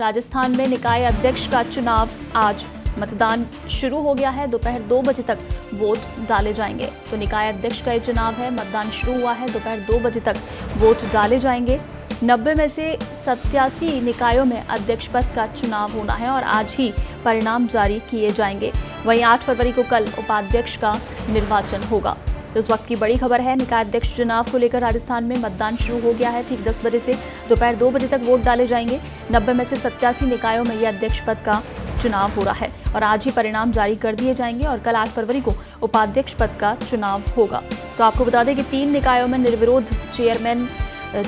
राजस्थान में निकाय अध्यक्ष का चुनाव आज मतदान शुरू हो गया है। दोपहर 2 बजे तक वोट डाले जाएंगे। तो निकाय अध्यक्ष का ये चुनाव है, मतदान शुरू हुआ है, दोपहर 2 बजे तक वोट डाले जाएंगे। 90 में से 87 निकायों में अध्यक्ष पद का चुनाव होना है और आज ही परिणाम जारी किए जाएंगे। वहीं 8 फरवरी को कल उपाध्यक्ष का निर्वाचन होगा। तो इस वक्त की बड़ी खबर है, निकाय अध्यक्ष चुनाव को लेकर राजस्थान में मतदान शुरू हो गया है। ठीक 10 बजे से दोपहर 2 बजे तक वोट डाले जाएंगे। 90 में से 87 निकायों में ये अध्यक्ष पद का चुनाव हो रहा है और आज ही परिणाम जारी कर दिए जाएंगे और कल 8 फरवरी को उपाध्यक्ष पद का चुनाव होगा। तो आपको बता दें कि 3 निकायों में निर्विरोध चेयरमैन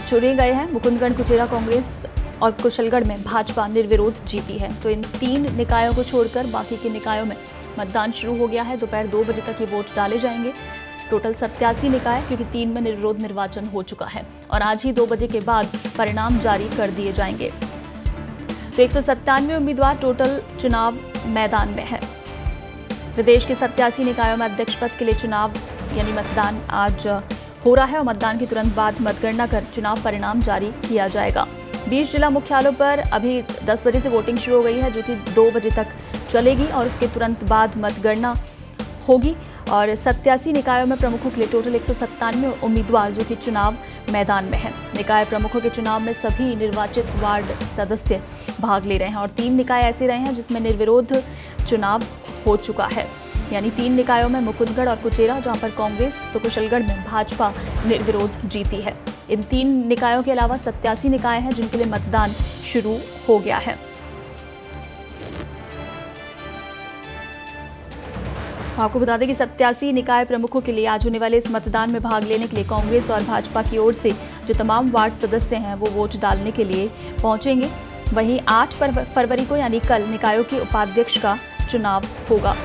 चुने गए हैं। मुकुंदगढ़ कुचेरा कांग्रेस और कुशलगढ़ में भाजपा निर्विरोध जीती है। तो इन 3 निकायों को छोड़कर बाकी के निकायों में मतदान शुरू हो गया है। दोपहर 2 बजे तक ये वोट डाले जाएंगे। टोटल 87 निकाय, क्योंकि 3 में निर्विरोध निर्वाचन हो चुका है और आज ही 2 बजे के बाद परिणाम जारी कर दिए जाएंगे। तो 197 उम्मीदवार टोटल चुनाव मैदान में है। प्रदेश के 87 निकायों में अध्यक्ष पद के लिए चुनाव यानी मतदान आज हो रहा है और मतदान के तुरंत बाद मतगणना कर चुनाव परिणाम जारी किया जाएगा। 20 जिला मुख्यालयों पर अभी 10 बजे से वोटिंग शुरू हो गई है, जो कि 2 बजे तक चलेगी और उसके तुरंत बाद मतगणना होगी। और 87 निकायों में प्रमुखों के लिए टोटल 197 उम्मीदवार जो कि चुनाव मैदान में हैं। निकाय प्रमुखों के चुनाव में सभी निर्वाचित वार्ड सदस्य भाग ले रहे हैं और 3 निकाय ऐसे रहे हैं जिसमें निर्विरोध चुनाव हो चुका है। यानी 3 निकायों में मुकुंदगढ़ और कुचेरा, जहां पर कांग्रेस, तो कुशलगढ़ में भाजपा निर्विरोध जीती है। इन 3 निकायों के अलावा 87 निकाय हैं जिनके लिए मतदान शुरू हो गया है। आपको बता दें कि 87 निकाय प्रमुखों के लिए आज होने वाले इस मतदान में भाग लेने के लिए कांग्रेस और भाजपा की ओर से जो तमाम वार्ड सदस्य हैं वो वोट डालने के लिए पहुंचेंगे। वहीं 8 फरवरी को यानी कल निकायों के उपाध्यक्ष का चुनाव होगा।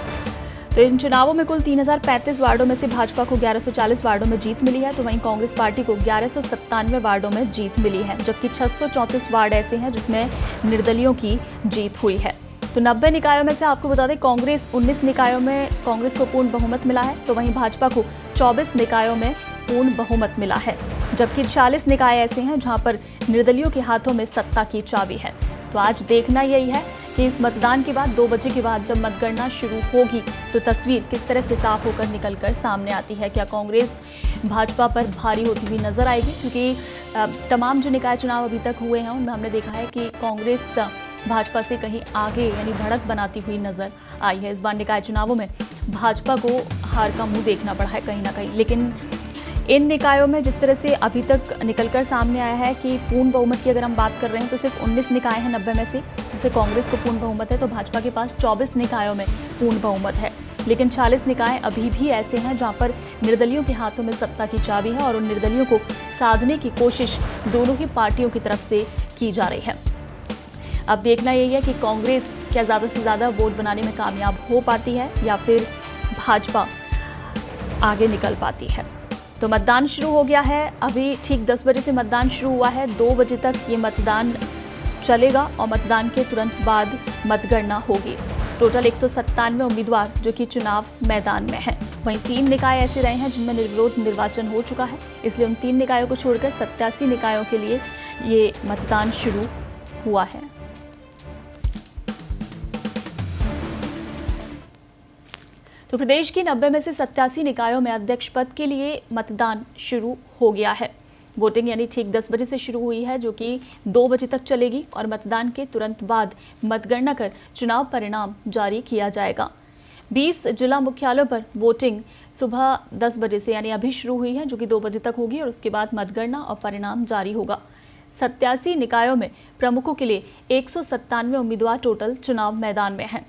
तो इन चुनावों में कुल 3035 वार्डों में से भाजपा को 1140 वार्डों में जीत मिली है, तो वहीं कांग्रेस पार्टी को 1197 वार्डों में जीत मिली है, जबकि 634 वार्ड ऐसे हैं जिसमें निर्दलियों की जीत हुई है। तो 90 निकायों में से आपको बता दें कांग्रेस 19 निकायों में कांग्रेस को पूर्ण बहुमत मिला है, तो वहीं भाजपा को 24 निकायों में पूर्ण बहुमत मिला है, जबकि 40 निकाय ऐसे हैं जहां पर निर्दलियों के हाथों में सत्ता की चाबी है। तो आज देखना यही है कि इस मतदान के बाद 2 बजे के बाद जब मतगणना शुरू होगी तो तस्वीर किस तरह से साफ होकर निकलकर सामने आती है। क्या कांग्रेस भाजपा पर भारी होती हुई नजर आएगी, क्योंकि तमाम जो निकाय चुनाव अभी तक हुए हैं उनमें हमने देखा है कि कांग्रेस भाजपा से कहीं आगे यानी बढ़त बनाती हुई नजर आई है। इस बार निकाय चुनावों में भाजपा को हार का मुंह देखना पड़ा है कहीं ना कहीं, लेकिन इन निकायों में जिस तरह से अभी तक निकलकर सामने आया है कि पूर्ण बहुमत की अगर हम बात कर रहे हैं तो सिर्फ 19 निकाय हैं 90 में से, जिससे कांग्रेस को पूर्ण बहुमत है, तो भाजपा के पास 24 निकायों में पूर्ण बहुमत है। लेकिन 40 निकाय अभी भी ऐसे हैं जहां पर निर्दलियों के हाथों में सत्ता की चाबी है और उन निर्दलियों को साधने की कोशिश दोनों ही पार्टियों की तरफ से की जा रही है। अब देखना यही है कि कांग्रेस क्या ज़्यादा से ज़्यादा वोट बनाने में कामयाब हो पाती है या फिर भाजपा आगे निकल पाती है। तो मतदान शुरू हो गया है। अभी ठीक 10 बजे से मतदान शुरू हुआ है। 2 बजे तक ये मतदान चलेगा और मतदान के तुरंत बाद मतगणना होगी। टोटल 197 उम्मीदवार जो कि चुनाव मैदान में हैं। वहीं 3 निकाय ऐसे रहे हैं जिनमें निर्विरोध निर्वाचन हो चुका है, इसलिए उन 3 निकायों को छोड़कर 87 निकायों के लिए ये मतदान शुरू हुआ है। तो प्रदेश की 90 में से 87 निकायों में अध्यक्ष पद के लिए मतदान शुरू हो गया है। वोटिंग यानी ठीक 10 बजे से शुरू हुई है, जो कि 2 बजे तक चलेगी और मतदान के तुरंत बाद मतगणना कर चुनाव परिणाम जारी किया जाएगा। 20 जिला मुख्यालयों पर वोटिंग सुबह 10 बजे से यानी अभी शुरू हुई है, जो कि 2 बजे तक होगी और उसके बाद मतगणना और परिणाम जारी होगा। 87 निकायों में प्रमुखों के लिए 197 उम्मीदवार टोटल चुनाव मैदान में हैं।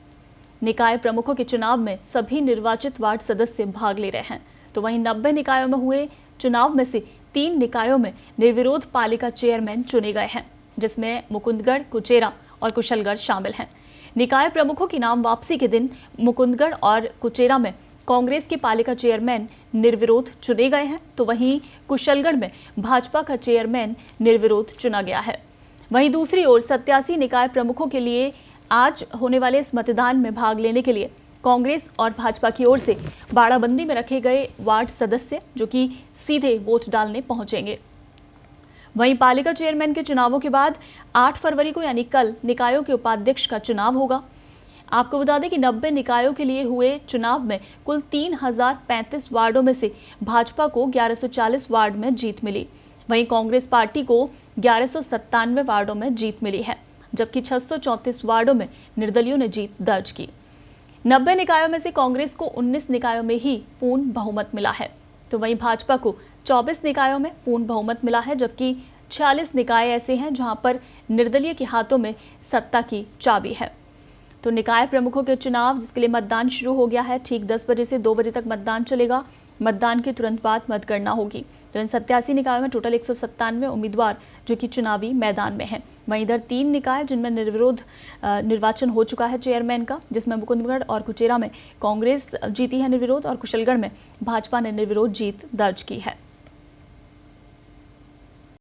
निकाय प्रमुखों के चुनाव में सभी निर्वाचित वार्ड सदस्य भाग ले रहे हैं। तो वहीं 90 निकायों में हुए चुनाव में से 3 निकायों में निर्विरोध पालिका चेयरमैन चुने गए हैं, जिसमें मुकुंदगढ़, कुचेरा और कुशलगढ़ शामिल हैं। निकाय प्रमुखों की नाम वापसी के दिन मुकुंदगढ़ और कुचेरा में कांग्रेस के पालिका चेयरमैन निर्विरोध चुने गए हैं, तो वहीं कुशलगढ़ में भाजपा का चेयरमैन निर्विरोध चुना गया है। वहीं दूसरी ओर 87 निकाय प्रमुखों के लिए आज होने वाले इस मतदान में भाग लेने के लिए कांग्रेस और भाजपा की ओर से बाड़ाबंदी में रखे गए वार्ड सदस्य जो कि सीधे वोट डालने पहुंचेंगे। वहीं पालिका चेयरमैन के चुनावों के बाद 8 फरवरी को यानी कल निकायों के उपाध्यक्ष का चुनाव होगा। आपको बता दें कि 90 निकायों के लिए हुए चुनाव में कुल 3035 वार्डों में से भाजपा को 1140 वार्ड में जीत मिली। वहीं कांग्रेस पार्टी को 1197 वार्डों में जीत मिली है, जबकि 634 वार्डों में निर्दलियों ने जीत दर्ज की। 90 निकायों में से कांग्रेस को 19 निकायों में ही पूर्ण बहुमत मिला है, तो वहीं भाजपा को 24 निकायों में पूर्ण बहुमत मिला है, जबकि 46 निकाय ऐसे हैं जहां पर निर्दलीय के हाथों में सत्ता की चाबी है। तो निकाय प्रमुखों के चुनाव जिसके लिए मतदान शुरू हो गया है, ठीक 10 बजे से 2 बजे तक मतदान चलेगा। मतदान के तुरंत बाद मतगणना होगी। तो इन 87 निकायों में टोटल 197 उम्मीदवार जो कि चुनावी मैदान में हैं। वहीं इधर 3 निकाय जिनमें निर्विरोध निर्वाचन हो चुका है चेयरमैन का, जिसमें मुकुंदगढ़ और कुचेरा में कांग्रेस जीती है निर्विरोध और कुशलगढ़ में भाजपा ने निर्विरोध जीत दर्ज की है।